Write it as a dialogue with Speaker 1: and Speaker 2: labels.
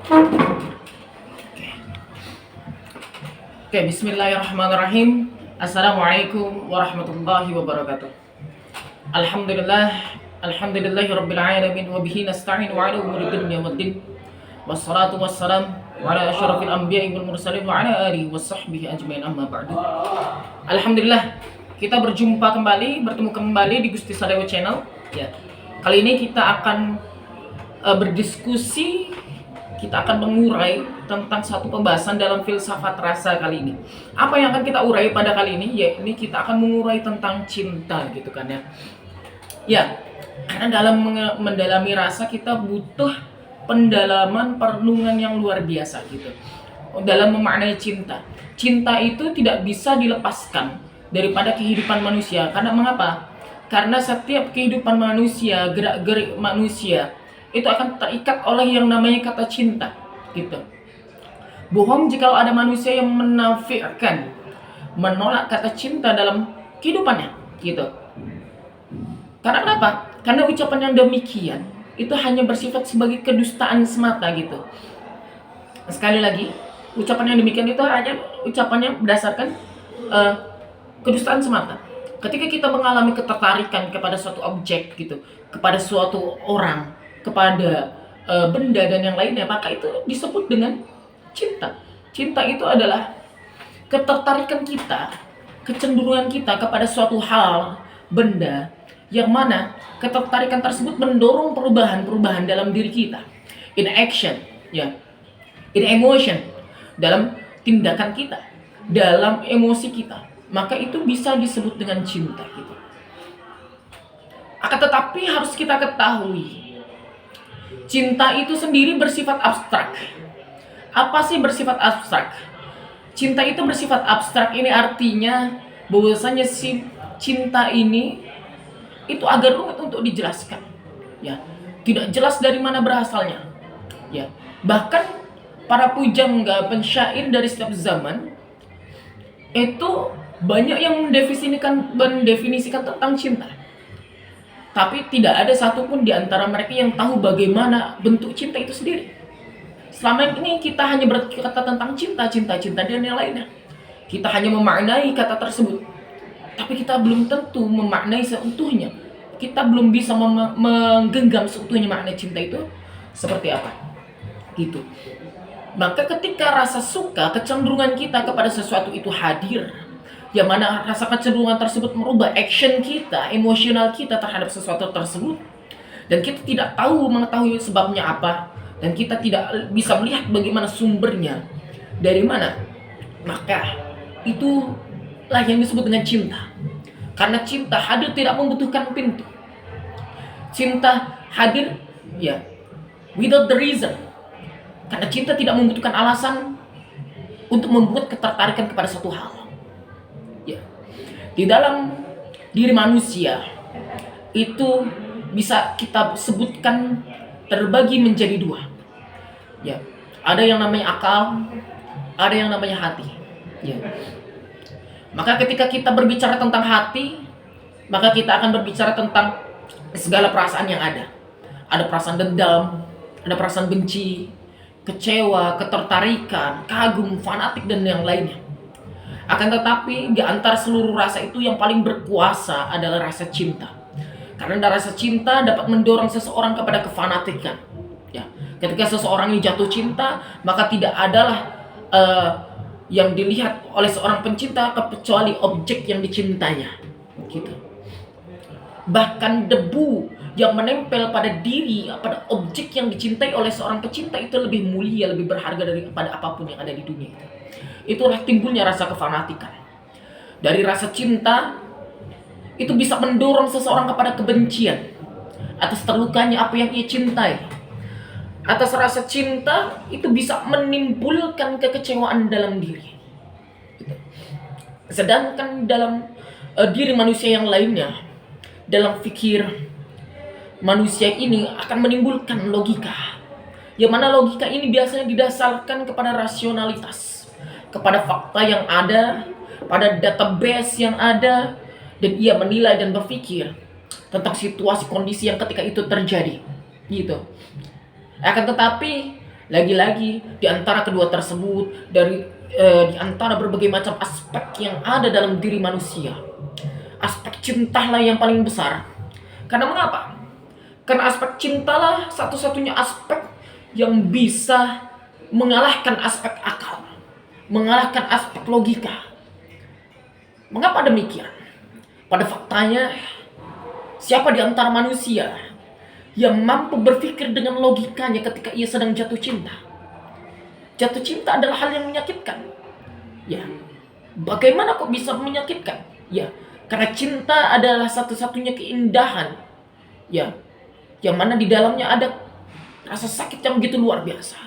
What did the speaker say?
Speaker 1: Oke, bismillahirrahmanirrahim. Assalamualaikum warahmatullahi wabarakatuh. Alhamdulillahirabbil alamin wa bihi nasta'in wa ala umuri dunya waddin. Wassalatu wassalamu ala asyrafil anbiya'i wal mursalin wa ala alihi washabbihi ajmain, amma ba'du. Alhamdulillah, kita bertemu kembali di Gusti Sadewo Channel. Ya. Kali ini kita akan berdiskusi, kita akan mengurai tentang satu pembahasan dalam filsafat rasa kali ini. Apa yang akan kita urai pada kali ini? Ya, ini kita akan mengurai tentang cinta gitu kan ya. Ya, karena dalam mendalami rasa kita butuh pendalaman perenungan yang luar biasa gitu. Dalam memaknai cinta. Cinta itu tidak bisa dilepaskan daripada kehidupan manusia. Karena mengapa? Karena setiap kehidupan manusia, gerak-gerik manusia itu akan terikat oleh yang namanya kata cinta gitu. Bohong jika ada manusia yang menafikan, menolak kata cinta dalam kehidupannya gitu. Karena kenapa? Karena ucapan yang demikian itu hanya bersifat sebagai kedustaan semata gitu. Sekali lagi, ucapan yang demikian itu hanya ucapannya berdasarkan kedustaan semata. Ketika kita mengalami ketertarikan kepada suatu objek gitu, kepada suatu orang, kepada benda dan yang lainnya, maka itu disebut dengan cinta. Cinta itu adalah ketertarikan kita, kecenderungan kita kepada suatu hal, benda, yang mana ketertarikan tersebut mendorong perubahan-perubahan dalam diri kita, in action, ya, in emotion, dalam tindakan kita, dalam emosi kita, maka itu bisa disebut dengan cinta gitu. Akan tetapi harus kita ketahui, cinta itu sendiri bersifat abstrak. Apa sih bersifat abstrak? Cinta itu bersifat abstrak, ini artinya bahwasanya si cinta ini itu agak rumit untuk dijelaskan. Ya, tidak jelas dari mana berasalnya. Ya, bahkan para pujangga pensyair dari setiap zaman itu banyak yang mendefinisikan tentang cinta. Tapi tidak ada satupun di antara mereka yang tahu bagaimana bentuk cinta itu sendiri. Selama ini kita hanya berkata tentang cinta dan yang lainnya. Kita hanya memaknai kata tersebut. Tapi kita belum tentu memaknai seutuhnya. Kita belum bisa menggenggam seutuhnya makna cinta itu seperti apa. Gitu. Maka ketika rasa suka, kecenderungan kita kepada sesuatu itu hadir, yang mana rasa kecenderungan tersebut merubah action kita, emosional kita terhadap sesuatu tersebut, dan kita tidak mengetahui sebabnya apa, dan kita tidak bisa melihat bagaimana sumbernya, dari mana, maka itulah yang disebut dengan cinta. Karena cinta hadir tidak membutuhkan pintu. Cinta hadir ya without the reason. Karena cinta tidak membutuhkan alasan untuk membuat ketertarikan kepada suatu hal. Ya. Di dalam diri manusia itu bisa kita sebutkan terbagi menjadi dua. Ya. Ada yang namanya akal, ada yang namanya hati. Ya. Maka ketika kita berbicara tentang hati, maka kita akan berbicara tentang segala perasaan yang ada. Ada perasaan dendam, ada perasaan benci, kecewa, ketertarikan, kagum, fanatik, dan yang lainnya. Akan tetapi di antara seluruh rasa itu yang paling berkuasa adalah rasa cinta. Karena rasa cinta dapat mendorong seseorang kepada kefanatikan. Ya, ketika seseorang ini jatuh cinta, maka tidak adalah yang dilihat oleh seorang pencinta kecuali objek yang dicintainya. Gitu. Bahkan debu yang menempel pada diri, pada objek yang dicintai oleh seorang pecinta itu lebih mulia, lebih berharga daripada apapun yang ada di dunia itu. Itulah timbulnya rasa kefanatikan. Dari rasa cinta itu bisa mendorong seseorang kepada kebencian atas terlukanya apa yang ia cintai. Atas rasa cinta itu bisa menimbulkan kekecewaan dalam diri. Sedangkan dalam diri manusia yang lainnya, dalam fikir manusia ini akan menimbulkan logika. Yang mana logika ini biasanya didasarkan kepada rasionalitas, kepada fakta yang ada, pada database yang ada, dan ia menilai dan berpikir tentang situasi kondisi yang ketika itu terjadi, gitu. Akan tetapi Lagi-lagi di antara kedua tersebut, di antara berbagai macam aspek yang ada dalam diri manusia, aspek cintalah yang paling besar. Karena mengapa? Karena aspek cintalah satu-satunya aspek yang bisa mengalahkan aspek akal, mengalahkan aspek logika. Mengapa demikian? Pada faktanya, siapa di antara manusia yang mampu berpikir dengan logikanya ketika ia sedang jatuh cinta? Jatuh cinta adalah hal yang menyakitkan. Ya, bagaimana kok bisa menyakitkan? Ya, karena cinta adalah satu-satunya keindahan. Ya, yang mana di dalamnya ada rasa sakit yang begitu luar biasa.